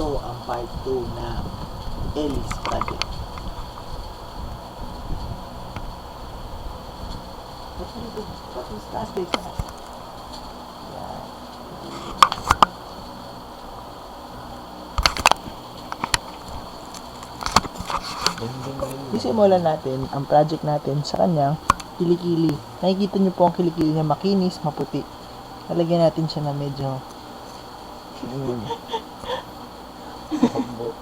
ito ang part 2 ng Ellis Project. Tapos taas base na. Yan. Isimulan natin ang project natin sa kanyang kilikili. Nakikita niyo po ang kilikili niya makinis, maputi. Lalagyan natin siya na medyo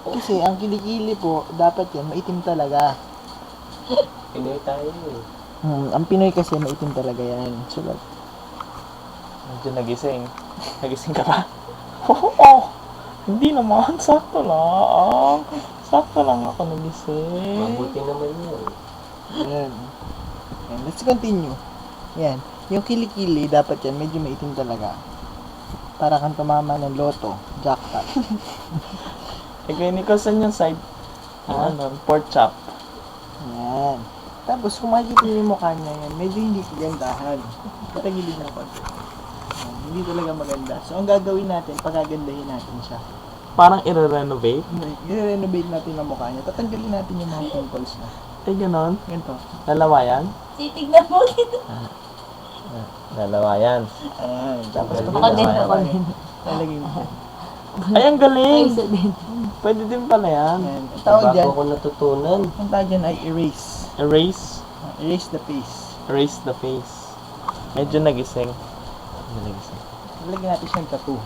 kasi ang kilikili po, dapat yan, maitim talaga. Pinoy tayo eh. Ang Pinoy kasi maitim talaga yan. Sulat. Medyo nagising. Nagising ka ba? Oo. Hindi naman. Sakto lang. Sakto lang ako nagising. Mabuti naman yun. Yan. Yan. Let's continue. Yan. Yung kilikili, dapat yan, medyo maitim talaga. Para kang tumama ng loto. Jackpot. Kaya Nico, saan yung side? Ano, pork chop. Yan. Tapos, kung makikita niyo yung mukha niya yan, medyo hindi kagandahan. Patagilid na konti. Yan. Hindi talaga maganda. So, ang gagawin natin, pagagandahin natin siya. Parang i-renovate. I-renovate natin ang mukha niya. Tatanggalin natin yung mga pimples na. Ay, ganon. Ganito. Dalawa yan? Titignan mo dito. Dalawa yan. Ayan. Tapos, Ako din, ako din. lalagay mo. Ay, ang galing. Isa din. Pwede din pala yan. Ayan. Ang tawag dyan, Bago ko natutunan. ang tawag dyan ay erase. Erase. Erase the face. Erase the face. Medyo nagising. Medyo nagising. Lalagyan natin siyang tattoo.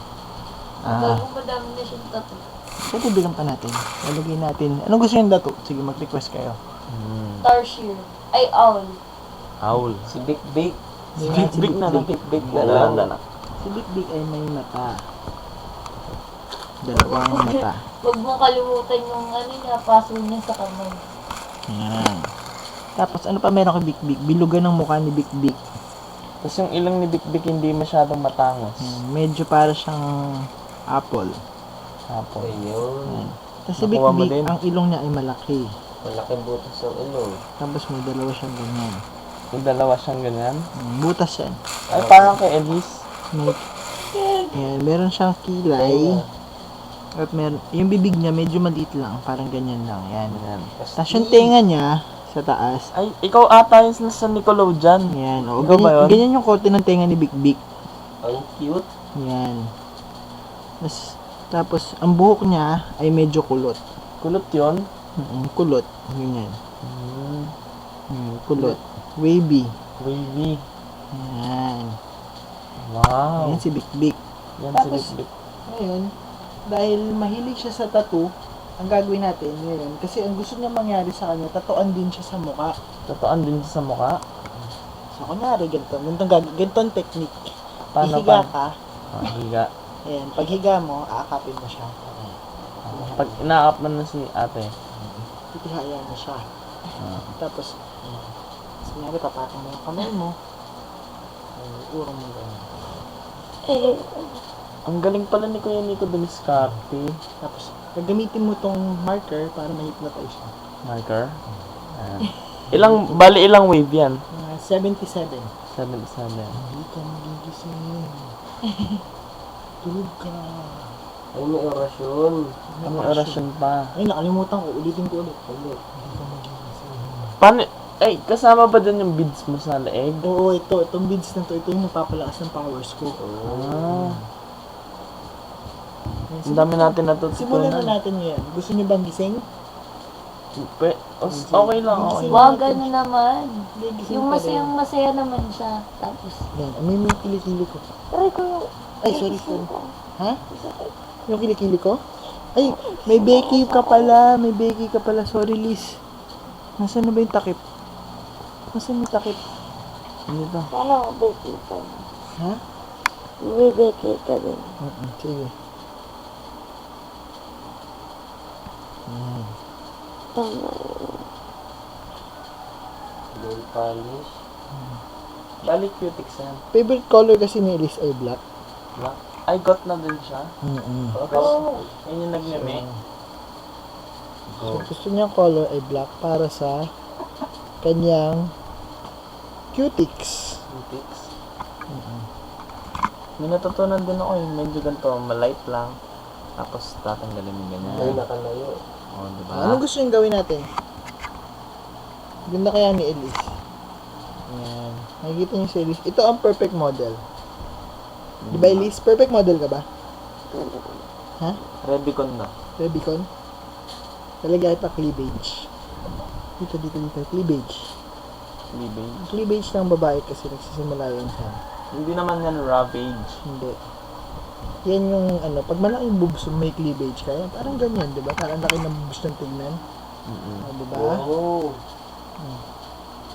Bago madami na siyang tattoo. So, bilang pa natin. Lalagay natin. Anong gusto yung tattoo? Sige, mag-request kayo. Tarsier. Ay, owl. Owl. Si Big Big. Si Big Big na lang. Big Big na Wala lang. na. Si Big Big ay may mata. Dalawang mata. Huwag mong kalimutan yung ano niya, password niya sa kamay. Yan. Tapos, ano pa meron kay Big Big? Bilugan ng mukha ni Big Big. Tapos yung ilong ni Big Big hindi masyadong matangos. Medyo para siyang apple. Tapos. Ayun. Tapos si Big Nakuha mo Big, din. ang ilong niya ay malaki. Malaking butas ang ilong. Tapos may dalawa siyang ganyan. Yung dalawa siyang ganyan. Butas yan. Ay, parang kay Elise. May, yan, meron siyang kilay. At meron, yung bibig niya medyo maliit lang. Parang ganyan lang. Yan. Ganyan. Tapos yung tenga niya sa taas. Ay, ikaw ata yung sa Nickelodeon. Yan. O, Ikaw ba ganyan, yun? ganyan yung korte ng tenga ni Big Big. Ang cute. Yan. Tapos ang buhok niya ay medyo kulot. Kulot yun. Kulot. Ganyan. Kulot. Wavy. Wavy. Yan. Wow. Yan si Big Big. Yan Tapos, si Big Big. Ngayon, dahil mahilig siya sa tattoo, ang gagawin natin ngayon, kasi ang gusto niya mangyari sa kanya, tatuan din siya sa mukha. Totoo din sa mukha. So, kunyari, ganito ang technique. Paano Ihiga pa? ka, Higa. ayan, pag higa mo, aakapin mo siya. Pag inaakap na si ate. Titihayan mo siya. Tapos, kunyari, papatong mo yung kamay mo, urong mo ganyan. Ang galing pala ni Kuya Nico dumiskarte. Tapos, gagamitin mo tong marker para ma-hypnotize siya. Marker. Ayan. Ilang wave yan? 77. 77. Hindi ka magigising. Tulog ka. Ay, may orasyon. Ano orasyon pa? Ay, nakalimutan ko. Ulitin ko ulit. Hindi ka magigising. Paano? Ay, kasama ba dun yung beads mo sa leeg? Oo, ito. Itong beads na to. Ito yung napapalakas ng powers ko. Ah. Ang dami natin Simulan na natutunan. natin ngayon. Gusto niyo bang gising? Okay lang, okay. Wag, ano naman. Hindi, gising Yung pa rin. masayang masaya naman siya. Tapos, Yan. May kilikili ko. aray ko yung... Ay, sorry. Ha? Yung kilikili ko? Ay, may Becky ka pala. May Becky ka pala. Sorry, Liz. Nasaan na ba yung takip? Nasaan yung takip? Ano to? Paano ako beki ka? Ha? May beki ka din. Sige. Tama. Nail polish. Bali cutics yan. Favorite color kasi ni Liz ay black. Black. Ay, got na din siya. Oh, Yun yung nagmeme. So, gusto niyang color ay black para sa kanyang cutics. Cutics. May natutunan din ako yung medyo ganito, malight lang. Tapos tatanggalin mo Ay, ganyan. nakalayo. O, diba? Anong gusto niyong gawin natin? Ganda kaya ni Elise. Ayan. Nakikita niyo si Elise. Ito ang perfect model. Di ba Elise? Perfect model ka ba? Ha? Rebicon na. Rebicon? Talagay pa cleavage. Dito. Cleavage. Cleavage. Cleavage ng babae kasi nagsisimula yun sa... Hindi naman yan ravage. Hindi. Yan yung ano, pag malaking boobs may cleavage kaya, parang ganyan, di ba? Parang laki ng boobs ng tignan. Ah, di ba? Wow.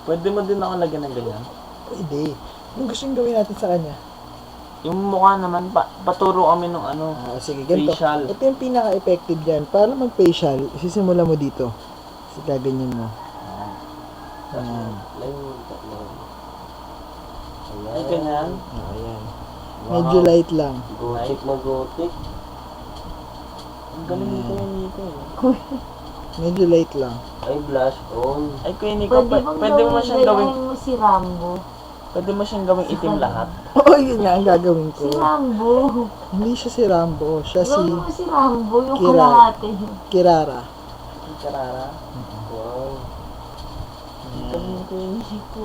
Pwede mo din ako lagyan ng ganyan. Pwede. Anong gusto yung gawin natin sa kanya? Yung mukha naman, paturo kami ng ano. Ah, sige, ganito. Facial. Ito yung pinaka-effective dyan. Para mag-facial, isisimula mo dito. Kasi gaganyan mo. Ayan. Ay, ganyan. Ah, ayan. Medyo light lang. Gotik na gotik. Ang galing nito yung Nico eh. Medyo light lang. Ay, blush on. Ay, Kuya Nico, pwede mo siyang gawin, mo si Rambo? pwede mo siyang gawing itim lahat. Oo, yun nga ang gagawin ko. Si Rambo. Hindi siya si Rambo. Siya si Gawin mo si Rambo, yung Kira. kalahati. Kirara. Ang karara. Wow. Ang galing ni Kuya Nico.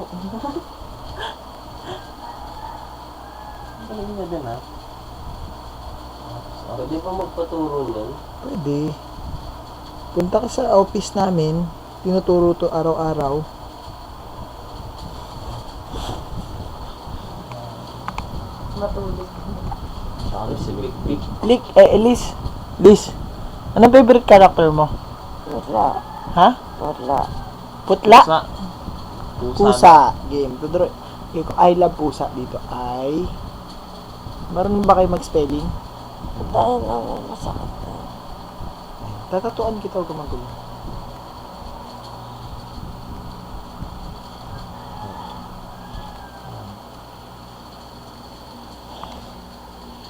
Ang galing niya din ha. Pwede pa magpaturo nun? Pwede. Punta ka sa office namin. Tinuturo to araw-araw. Matulog. Sabi si Big Big. Elise. Liz. Anong favorite character mo? Putla. Ha? Putla. Putla? Pusa. Pusa. Game. Tudro. Okay, I love pusa dito. I. Marunong ba kayo mag-spelling? Dahil ako masakit na. Tatatuan kita huwag magulo.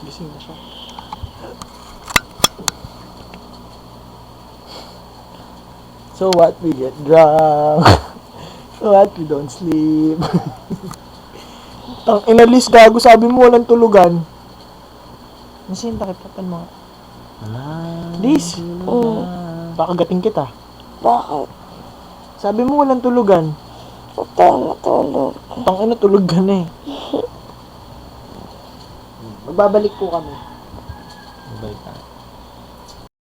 Gising na siya. So what, we get drunk. So what, we don't sleep. Ang inalis gago, sabi mo walang tulugan. Nasaan takipapan mo? Liz, baka gating kita. Bakit? Sabi mo walang tulugan. Huwag tayo matulog. Tang ina, tulog ka na eh. Magbabalik po kami. Balik na.